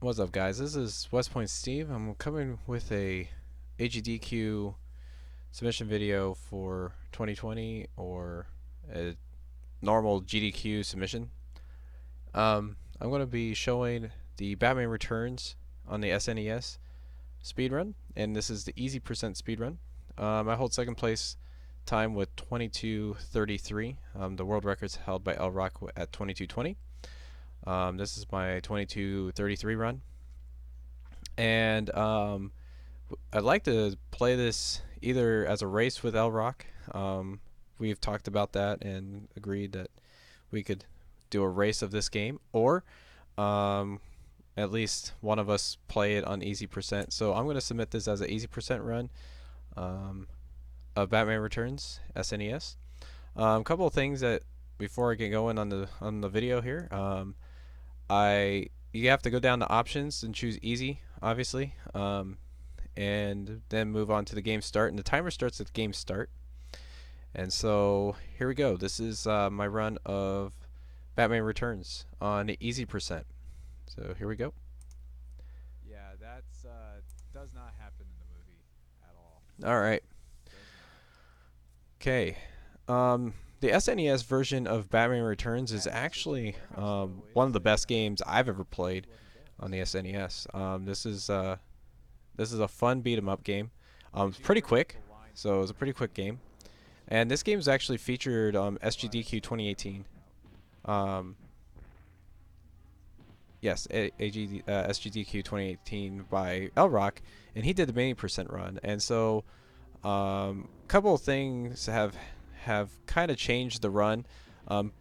What's up, guys? This is Westpoint Steve. I'm coming with a AGDQ submission video for 2020 or a normal GDQ submission. I'm going to be showing the Batman Returns on the SNES speedrun, and this is the easy percent speedrun. I hold second place time with 22:33. The world record's held by L Rock at 22:20. This is my 22:33 run. And I'd like to play this either as a race with L Rock. We've talked about that and agreed that we could do a race of this game, or at least one of us play it on easy percent. So I'm going to submit this as an easy percent run of Batman Returns SNES. A couple of things that before I get going on the video here. You have to go down to options and choose easy, obviously, and then move on to the game start. And the timer starts at game start. And so here we go. This is my run of Batman Returns on the easy percent. So here we go. Yeah, that's does not happen in the movie at all. All right. Okay. The SNES version of Batman Returns is actually one of the best games I've ever played on the SNES. This is a fun beat 'em up game. It's pretty quick, so it's a pretty quick game. And this game is actually featured SGDQ 2018. Yes, SGDQ 2018 by L Rock, and he did the mini percent run. And so, a couple of things have kind of changed the run.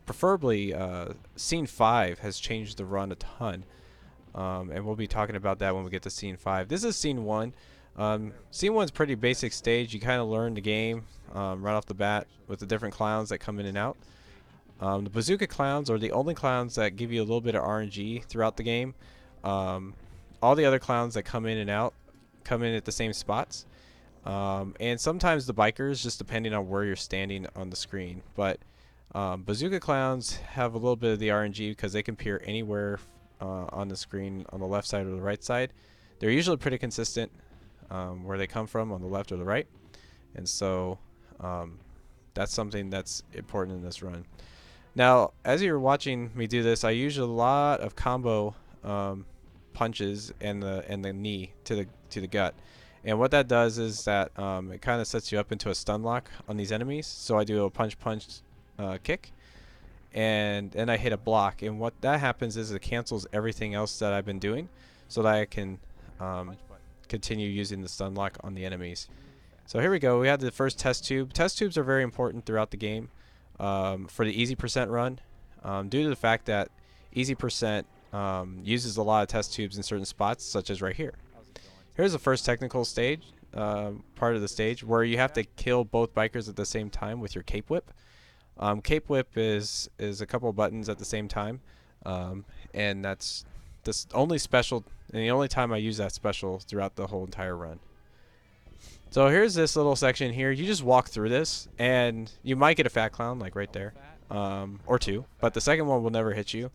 Preferably, Scene 5 has changed the run a ton. And we'll be talking about that when we get to Scene 5. This is Scene 1. Scene 1's pretty basic stage. You kind of learn the game right off the bat with the different clowns that come in and out. The bazooka clowns are the only clowns that give you a little bit of RNG throughout the game. All the other clowns that come in and out come in at the same spots. And sometimes the bikers, just depending on where you're standing on the screen. But bazooka clowns have a little bit of the RNG because they can appear anywhere on the screen on the left side or the right side. They're usually pretty consistent where they come from on the left or the right. And so that's something that's important in this run. Now, as you're watching me do this, I use a lot of combo punches and the knee to the gut. And what that does is that it kind of sets you up into a stun lock on these enemies. So I do a punch kick, and then I hit a block. And what that happens is it cancels everything else that I've been doing, so that I can continue using the stun lock on the enemies. So here we go. We have the first test tube. Test tubes are very important throughout the game for the easy percent run, due to the fact that easy percent uses a lot of test tubes in certain spots, such as right here. Here's the first technical stage, part of the stage, where you have to kill both bikers at the same time with your cape whip. Cape whip is a couple of buttons at the same time, and that's the only special and the only time I use that special throughout the whole entire run. So here's this little section here. You just walk through this, and you might get a fat clown, like right there, or two, but the second one will never hit you.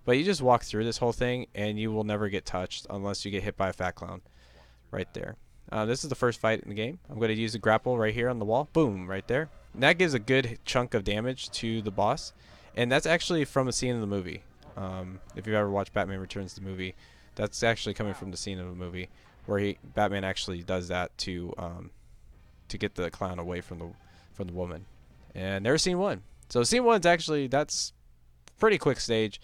But you just walk through this whole thing, and you will never get touched unless you get hit by a fat clown. Right there. This is the first fight in the game. I'm going to use the grapple right here on the wall. Boom, right there. And that gives a good chunk of damage to the boss. And that's actually from a scene in the movie. If you've ever watched Batman Returns the movie, that's actually coming from the scene of the movie where Batman actually does that to get the clown away from the woman. And there's Scene 1. So Scene 1's actually, that's pretty quick stage.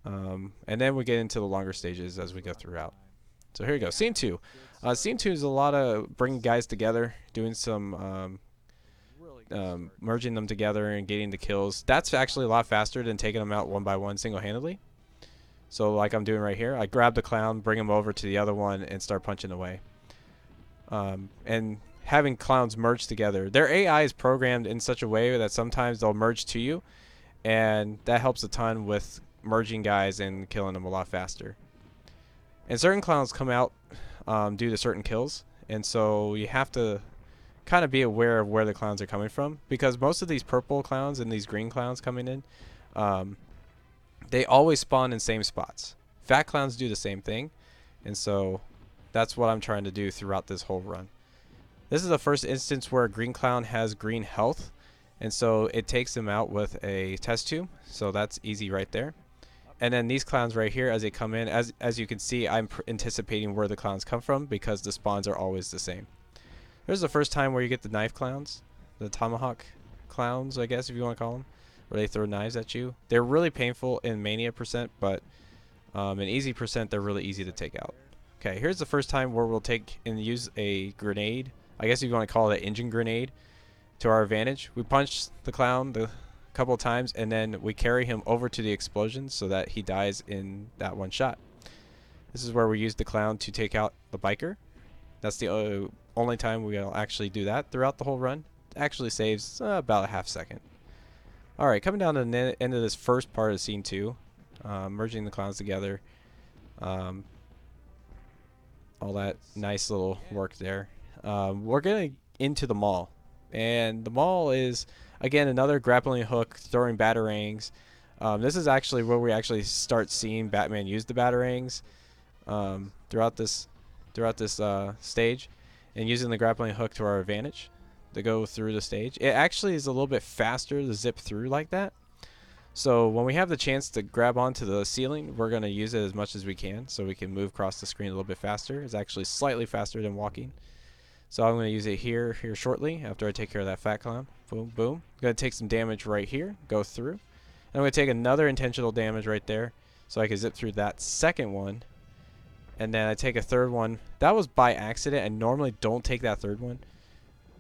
And then we get into the longer stages as we go throughout. So here you go. Scene 2. Scene 2 is a lot of bringing guys together, doing some merging them together and getting the kills. That's actually a lot faster than taking them out one by one single-handedly. So like I'm doing right here, I grab the clown, bring him over to the other one, and start punching away. And having clowns merge together. Their AI is programmed in such a way that sometimes they'll merge to you, and that helps a ton with merging guys and killing them a lot faster. And certain clowns come out due to certain kills, and so you have to kind of be aware of where the clowns are coming from, because most of these purple clowns and these green clowns coming in, they always spawn in same spots. Fat clowns do the same thing, and so that's what I'm trying to do throughout this whole run. This is the first instance where a green clown has green health, and so it takes him out with a test tube, so that's easy right there. And then these clowns right here, as they come in, as you can see, I'm anticipating where the clowns come from because the spawns are always the same. There's the first time where you get the knife clowns, the tomahawk clowns, I guess if you want to call them, where they throw knives at you. They're really painful in mania percent, but in easy percent, they're really easy to take out. Okay, here's the first time where we'll take and use a grenade. I guess if you want to call it an engine grenade to our advantage. We punch the clown a couple of times, and then we carry him over to the explosion so that he dies in that one shot. This is where we use the clown to take out the biker. That's the only time we'll actually do that throughout the whole run. It actually saves about a half second. Alright, coming down to the end of this first part of scene 2, merging the clowns together. All that nice little work there. We're going into the mall. And the mall is, again, another grappling hook throwing batarangs. This is actually where we actually start seeing Batman use the batarangs throughout this stage, and using the grappling hook to our advantage to go through the stage. It actually is a little bit faster to zip through like that. So when we have the chance to grab onto the ceiling, we're going to use it as much as we can so we can move across the screen a little bit faster. It's actually slightly faster than walking. So I'm going to use it here shortly after I take care of that fat clown. Boom, boom. I'm going to take some damage right here, go through. And I'm going to take another intentional damage right there so I can zip through that second one. And then I take a third one. That was by accident. I normally don't take that third one,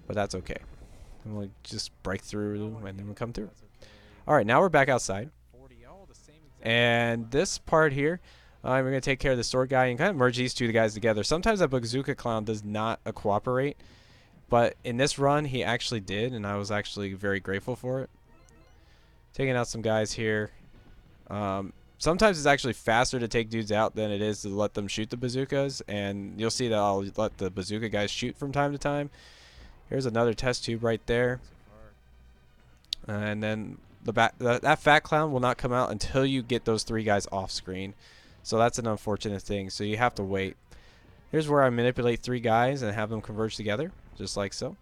but that's okay. I'm going to just break through and then we'll come through. Alright, now we're back outside. And this part here, we're going to take care of the sword guy and kind of merge these two guys together. Sometimes that bazooka clown does not cooperate, but in this run he actually did, and I was actually very grateful for it. Taking out some guys here. Sometimes it's actually faster to take dudes out than it is to let them shoot the bazookas, and you'll see that I'll let the bazooka guys shoot from time to time. Here's another test tube right there. And then that fat clown will not come out until you get those three guys off screen. So that's an unfortunate thing. So you have to wait. Here's where I manipulate three guys and have them converge together, just like so.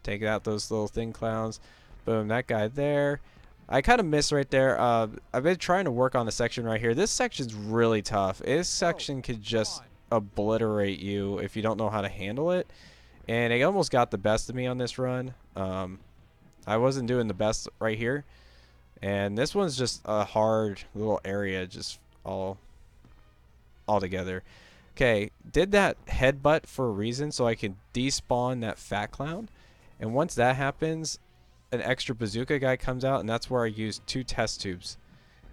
Take out those little thin clowns. Boom, that guy there. I kind of missed right there. I've been trying to work on a section right here. This section's really tough. This section could just obliterate you if you don't know how to handle it. And it almost got the best of me on this run. I wasn't doing the best right here. And this one's just a hard little area, just all together. Okay, did that headbutt for a reason so I can despawn that fat clown. And once that happens, an extra bazooka guy comes out, and that's where I use two test tubes.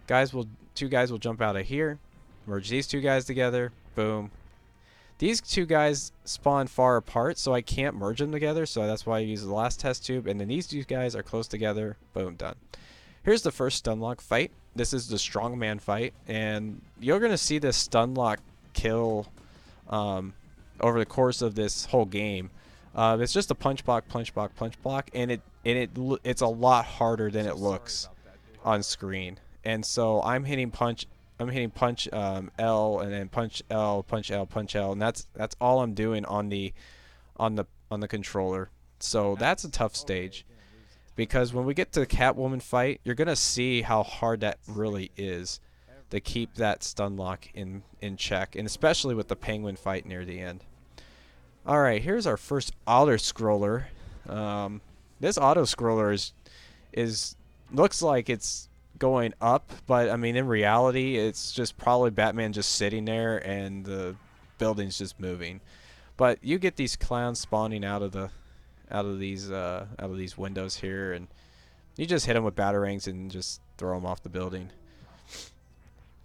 Two guys will jump out of here, merge these two guys together, boom. These two guys spawn far apart, so I can't merge them together, so that's why I use the last test tube, and then these two guys are close together, boom, done. Here's the first stunlock fight. This is the strongman fight, and you're going to see this stunlock kill over the course of this whole game. It's just a punch block, punch block, punch block, and it's a lot harder than it looks on screen. And so I'm hitting punch L, and then punch L, punch L, punch L, and that's all I'm doing on the controller. So that's a tough stage, because when we get to the Catwoman fight, you're gonna see how hard that really is to keep that stun lock in check, and especially with the Penguin fight near the end. Alright, here's our first auto scroller. This auto scroller is looks like it's going up, but I mean in reality it's just probably Batman just sitting there and the building's just moving. But you get these clowns spawning out of these windows here, and you just hit them with batarangs and just throw them off the building.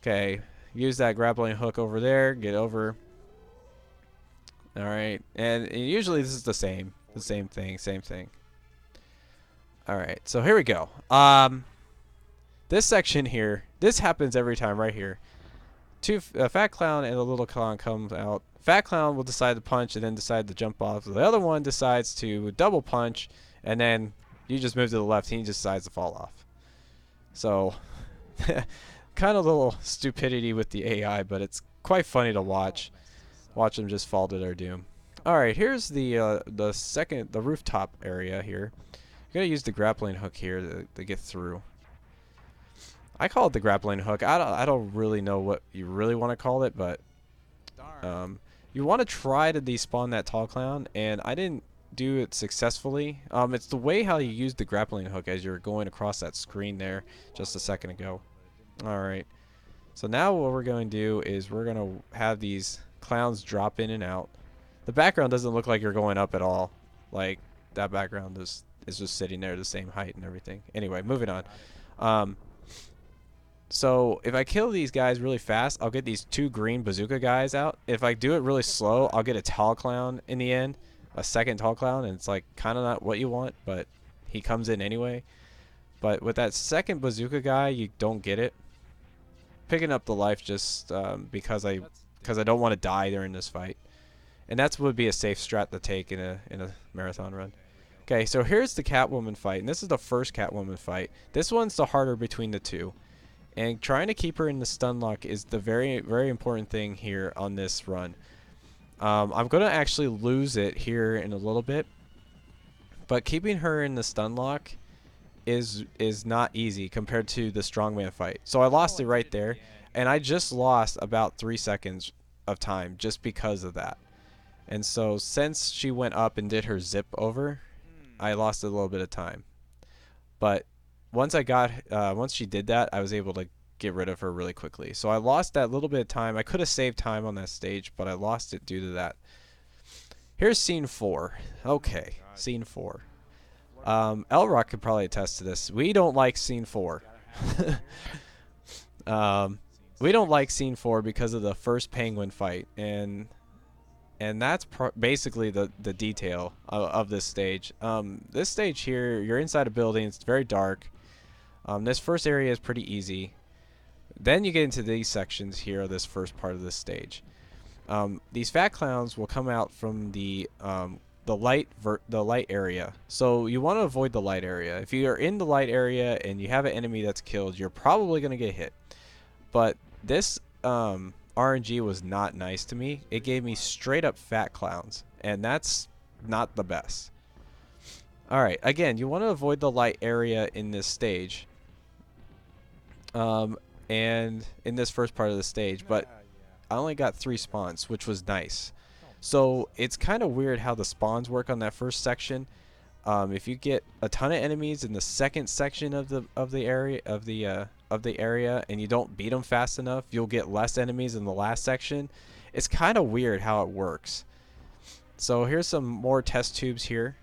Okay, use that grappling hook over there, get over. Alright, and usually this is the same thing. Alright, so here we go. This section here, this happens every time right here. A fat clown and a little clown comes out. Fat clown will decide to punch and then decide to jump off. The other one decides to double punch, and then you just move to the left and he just decides to fall off. So kind of a little stupidity with the AI, but it's quite funny to All watch. messes up. Watch them just fall to their doom. All right, here's the rooftop area here. You gotta use the grappling hook here to get through. I call it the grappling hook. I don't really know what you really want to call it, but Darn. um, you want to try to despawn that tall clown, and I didn't do it successfully. It's the way how you use the grappling hook as you're going across that screen there just a second ago. But it didn't work. All right. So now what we're going to do is we're going to have these clowns drop in and out. The background doesn't look like you're going up at all. Like that background is just sitting there the same height and everything. Anyway, moving on. Got it. Um, so if I kill these guys really fast, I'll get these two green bazooka guys out. If I do it really slow, I'll get a tall clown in the end, a second tall clown, and it's like kind of not what you want, but he comes in anyway. But with that second bazooka guy, you don't get it. Picking up the life just because I That's because I don't want to die during this fight, and that's would be a safe strat to take in a marathon run. okay. Okay, so here's the Catwoman fight, and this is the first Catwoman fight. This one's the harder between the two. And trying to keep her in the stun lock is the very, very important thing here on this run. I'm going to actually lose it here in a little bit. But keeping her in the stun lock is not easy compared to the strongman fight. So I lost Oh, it I right did it there. again. And I just lost about 3 seconds of time just because of that. And so since she went up and did her zip over, I lost a little bit of time. But once she did that, I was able to get rid of her really quickly. So I lost that little bit of time. I could have saved time on that stage, but I lost it due to that. Here's scene 4. Okay, God. scene 4. What Elrock could probably attest to this. We don't like scene 4. gotta have it here. um, we don't like scene 4 because of the first penguin fight, and that's basically the detail of this stage. This stage here, you're inside a building. It's very dark. This first area is pretty easy. Then you get into these sections here, this first part of this stage. These fat clowns will come out from the light area. So you want to avoid the light area. If you are in the light area and you have an enemy that's killed, you're probably going to get hit. But this RNG was not nice to me. It gave me straight up fat clowns, and that's not the best. Alright, again, you want to avoid the light area in this stage. And in this first part of the stage, but I only got 3 spawns, which was nice. So it's kind of weird how the spawns work on that first section. If you get a ton of enemies in the second section of the area and you don't beat them fast enough, you'll get less enemies in the last section. It's kind of weird how it works. So here's some more test tubes here.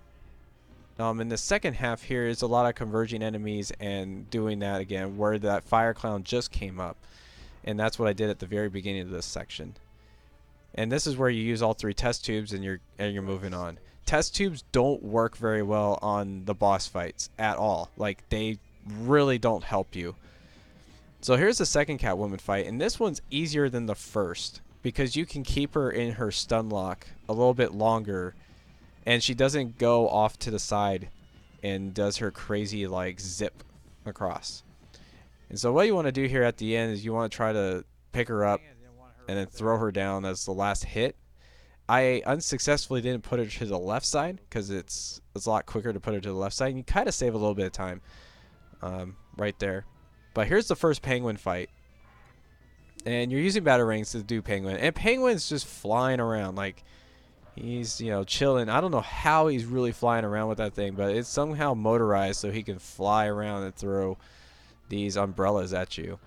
In the second half here is a lot of converging enemies and doing that again where that fire clown just came up. And that's what I did at the very beginning of this section. And this is where you use all 3 test tubes and you're moving on. Test tubes don't work very well on the boss fights at all. Like, they really don't help you. So here's the second Catwoman fight, and this one's easier than the first because you can keep her in her stun lock a little bit longer, and she doesn't go off to the side and does her crazy like zip across. And so what you want to do here at the end is you want to try to pick her up and then throw her down as the last hit. I unsuccessfully didn't put her to the left side because it's a lot quicker to put her to the left side. And you kind of save a little bit of time right there. But here's the first penguin fight. And you're using batarangs to do penguin. And penguin's just flying around like he's, chilling. I don't know how he's really flying around with that thing, but it's somehow motorized so he can fly around and throw these umbrellas at you.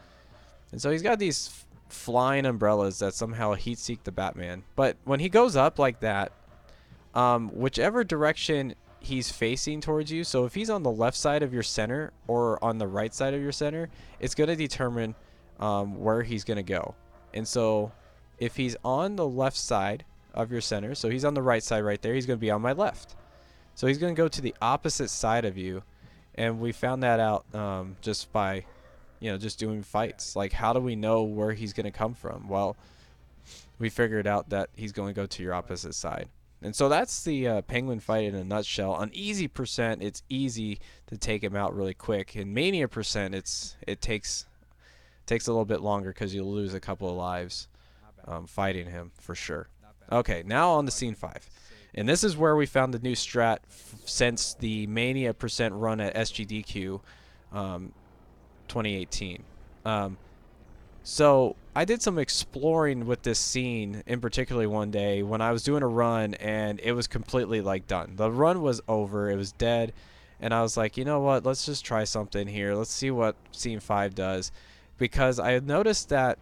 And so he's got these flying umbrellas that somehow heat seek the Batman. But when he goes up like that, whichever direction he's facing towards you, so if he's on the left side of your center or on the right side of your center, it's going to determine where he's going to go. And so if he's on the left side of your center, so he's on the right side right there, he's going to be on my left. So he's going to go to the opposite side of you. And we found that out just by just doing fights. Like, how do we know where he's going to come from? Well, we figured out that he's going to go to your opposite side. And so that's the penguin fight in a nutshell. On easy percent, it's easy to take him out really quick. In mania percent, it takes Takes a little bit longer because you'll lose a couple of lives Not bad. fighting him for sure. Not bad. Okay, now on to So I scene can 5. save And this is this where we and found the new go strat to since the Mania percent run at SGDQ um, 2018. Um, so I did some exploring with this scene in particularly one day when I was doing a run and it was completely like done. The run was over, it was dead, and I was like, you know what? Let's just try something here. Let's see what scene 5 does, because I had noticed that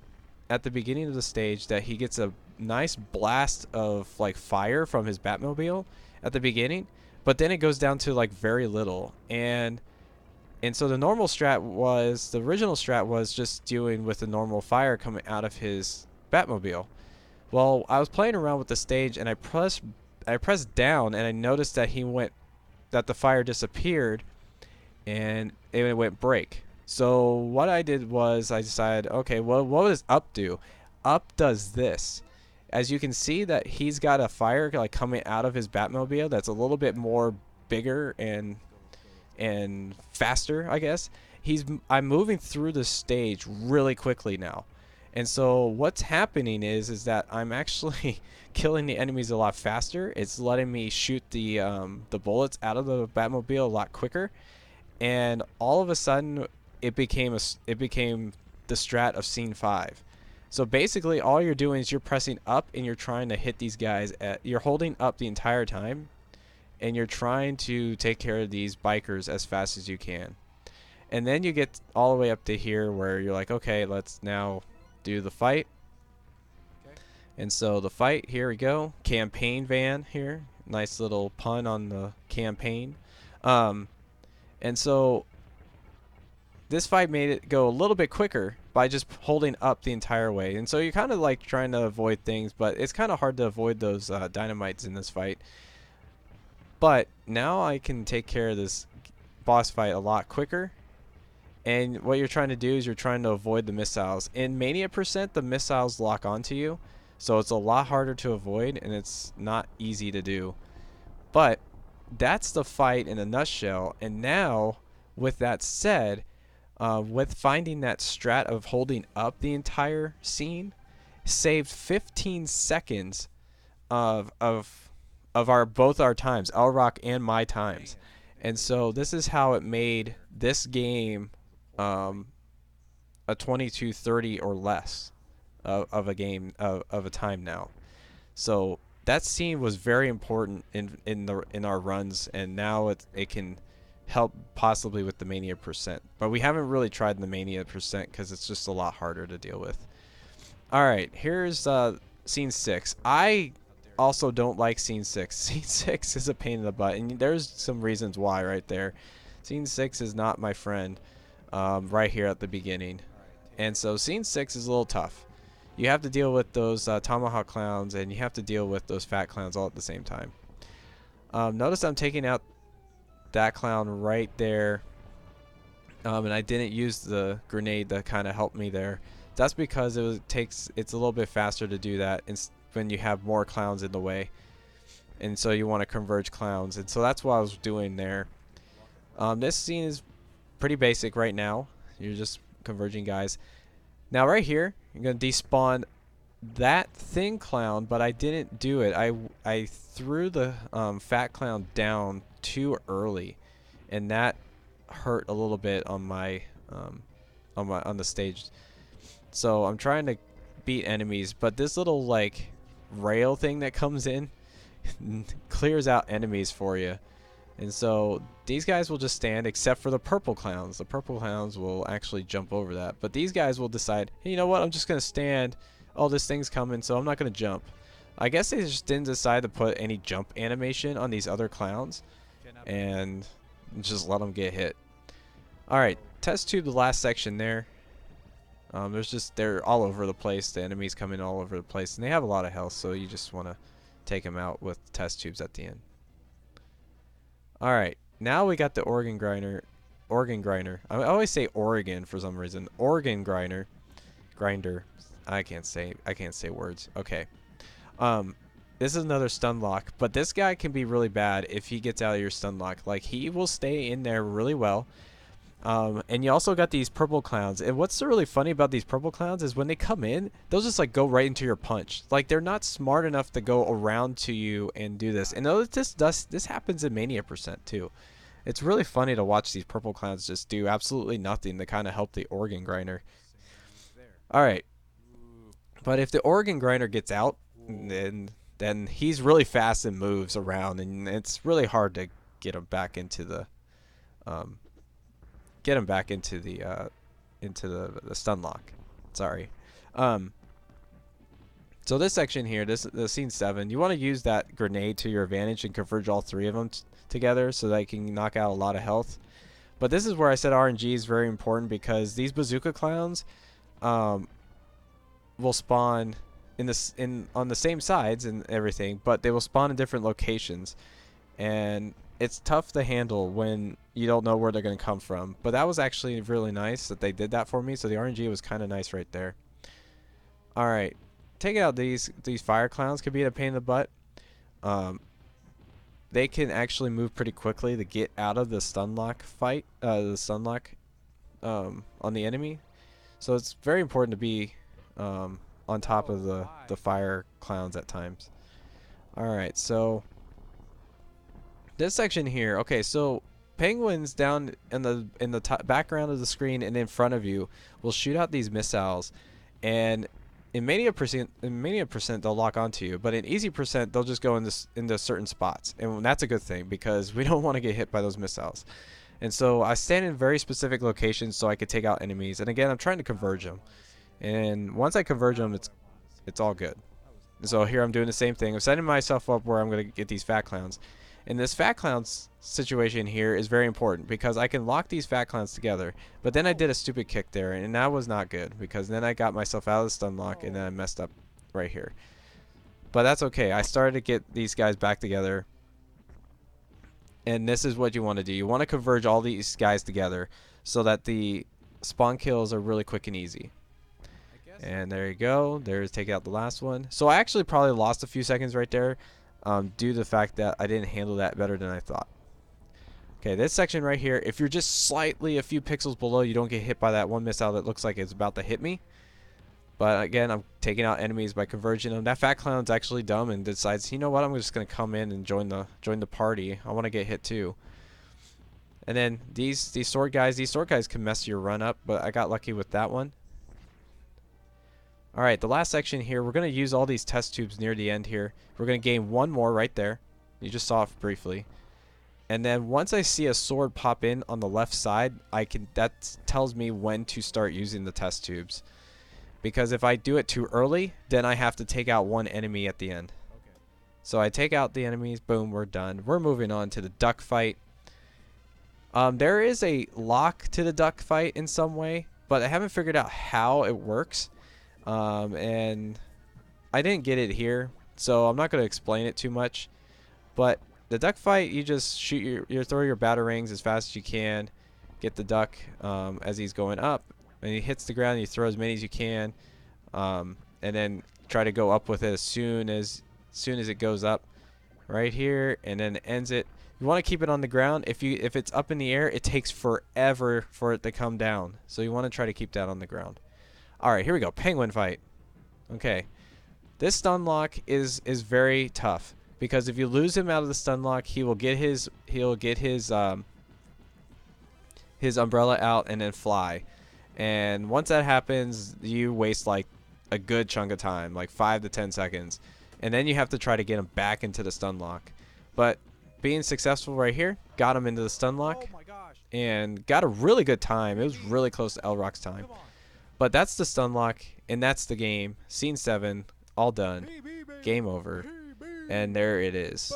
at the beginning of the stage that he gets a nice blast of like fire from his Batmobile at the beginning, but then it goes down to like very little. And so the original strat was just dealing with the normal fire coming out of his Batmobile. Well, I was playing around with the stage and I pressed down and I noticed that the fire disappeared and it went break. So what I did was I decided, okay, well, what does up do? Up does this. As you can see that he's got a fire like coming out of his Batmobile that's a little bit more bigger and go. faster, I guess. I'm moving through the stage really quickly now. And so what's happening is that I'm actually killing the enemies a lot faster. It's letting me shoot the bullets out of the Batmobile a lot quicker, and all of a sudden it became the strat of scene 5. So basically all you're doing is you're pressing up and you're trying to hit these guys you're holding up the entire time and you're trying to take care of these bikers as fast as you can. And then you get all the way up to here where you're like, okay, let's now do the fight. Okay. And so the fight, here we go. Campaign van here. Nice little pun on the campaign. Um, and so this fight made it go a little bit quicker by just holding up the entire way. And so you're kind of like trying to avoid things, but it's kind of hard to avoid those dynamites in this fight. But now I can take care of this boss fight a lot quicker. And what you're trying to do is you're trying to avoid the missiles. In Mania percent, the missiles lock onto you, so it's a lot harder to avoid, and it's not easy to do. But that's the fight in a nutshell. And now, with that said, with finding that strat of holding up the entire scene, saved 15 seconds of our both our times, Elrock and my times. And so this is how it made this game um, a 22:30 or less of a game of a time now. So that scene was very important in our runs, and now it can help possibly with the Mania percent. But we haven't really tried the Mania percent because it's just a lot harder to deal with. All right, here's scene 6. I also don't like scene 6. Scene 6 is a pain in the butt, and there's some reasons why right there. Scene 6 is not my friend right here at the beginning. And so scene 6 is a little tough. You have to deal with those tomahawk clowns, and you have to deal with those fat clowns all at the same time. Notice I'm taking out that clown right there, and I didn't use the grenade to kind of help me there. That's because it's a little bit faster to do that when you have more clowns in the way, and so you want to converge clowns, and so that's what I was doing there. This scene is pretty basic right now. You're just converging guys. Now right here, you're gonna despawn that thin clown, but I didn't do it. I threw the fat clown down too early, and that hurt a little bit on the stage. So I'm trying to beat enemies, but this little like rail thing that comes in clears out enemies for you. And so these guys will just stand, except for the purple clowns. The purple clowns will actually jump over that. But these guys will decide, hey, you know what? I'm just going to stand. Oh, this thing's coming, so I'm not going to jump. I guess they just didn't decide to put any jump animation on these other clowns and just let them get hit. All right, test tube the last section there. They're all over the place. The enemies come in all over the place, and they have a lot of health, so you just want to take them out with test tubes at the end. All right, now we got the organ grinder. I always say Oregon for some reason. Organ grinder. I can't say words. Okay. This is another stun lock, but this guy can be really bad if he gets out of your stun lock. Like, he will stay in there really well. And you also got these purple clowns. And what's really funny about these purple clowns is when they come in, they'll just like go right into your punch. Like they're not smart enough to go around to you and do this. And this happens in Mania Percent too. It's really funny to watch these purple clowns just do absolutely nothing to kind of help the organ grinder. Samus there. All right, Ooh. but if the organ grinder gets out, Whoa. then he's really fast and moves around, and it's really hard to get him back into the um, the stun lock. Sorry. Um, so this section here, the scene 7, you want to use that grenade to your advantage and converge all three of them together so that you can knock out a lot of health. But this is where I said RNG is very important because these bazooka clowns um, will spawn on the same sides and everything, but they will spawn in different locations, and it's tough to handle when you don't know where they're going to come from. But that was actually really nice that they did that for me, so the RNG was kind of nice right there. All right, taking out these fire clowns could be a pain in the butt. Um, they can actually move pretty quickly to get out of the stun lock fight, the stun lock on the enemy. So it's very important to be on top of Oh my. the fire clowns at times. All right, so this section here. Okay, so penguins down in the background of the screen and in front of you will shoot out these missiles, and in Mania percent they'll lock onto you, but in easy percent they'll just go into certain spots, and that's a good thing because we don't want to get hit by those missiles. And so I stand in very specific locations so I could take out enemies. And again, I'm trying to converge them. And once I converge them, it's all good. So here I'm doing the same thing. I'm setting myself up where I'm going to get these fat clowns. And this fat clowns situation here is very important because I can lock these fat clowns together. But then I did a stupid kick there, and that was not good because then I got myself out of the stun lock and then I messed up right here. But that's okay. I started to get these guys back together. And this is what you want to do. You want to converge all these guys together so that the spawn kills are really quick and easy. I guess. And there you go. There's taking out the last one. So I actually probably lost a few seconds right there due to the fact that I didn't handle that better than I thought. Okay, this section right here, if you're just slightly a few pixels below, you don't get hit by that one missile that looks like it's about to hit me. But again, I'm taking out enemies by converging them. That fat clown's actually dumb and decides, you know what, I'm just gonna come in and join the party. I want to get hit too. And then these sword guys can mess your run up, but I got lucky with that one. All right, the last section here, we're gonna use all these test tubes near the end here. We're gonna gain one more right there. You just saw it briefly. And then once I see a sword pop in on the left side, that tells me when to start using the test tubes. Because if I do it too early, then I have to take out one enemy at the end. Okay. So I take out the enemies, boom, we're done. We're moving on to the duck fight. There is a lock to the duck fight in some way, but I haven't figured out how it works. And I didn't get it here, so I'm not going to explain it too much. But the duck fight, you just shoot you throw your batarangs as fast as you can, get the duck as he's going up. And he hits the ground, you throw as many as you can, and then try to go up with it as soon as it goes up, right here, and then ends it. You want to keep it on the ground. If it's up in the air, it takes forever for it to come down. So you want to try to keep that on the ground. All right, here we go. Penguin fight. Okay, this stun lock is very tough because if you lose him out of the stun lock, he'll get his umbrella out and then fly. And once that happens, you waste like a good chunk of time, like 5 to 10 seconds. And then you have to try to get him back into the stun lock. But being successful right here, got him into the stun lock. Oh my gosh. And got a really good time. It was really close to Elrock's time. Come on. But that's the stun lock, and that's the game. Scene 7, all done. Game over. And there it is.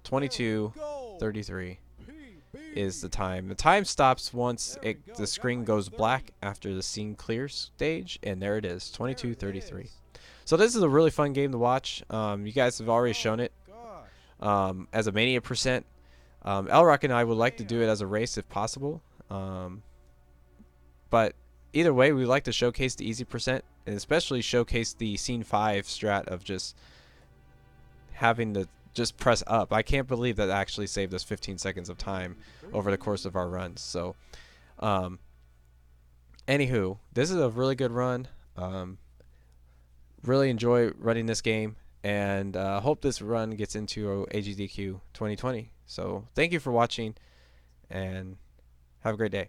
22:33. Is the time. The time stops once the screen goes black after the scene clears stage, and there it is, 22:33. So this is a really fun game to watch. You guys have already shown it as a Mania percent. Elrock and I would like to do it as a race if possible, but either way, we like to showcase the easy percent and especially showcase the scene 5 strat of just having just press up. I can't believe that actually saved us 15 seconds of time over the course of our runs. So, um, anywho, this is a really good run. Um, really enjoy running this game, and hope this run gets into AGDQ 2020. So, thank you for watching, and have a great day.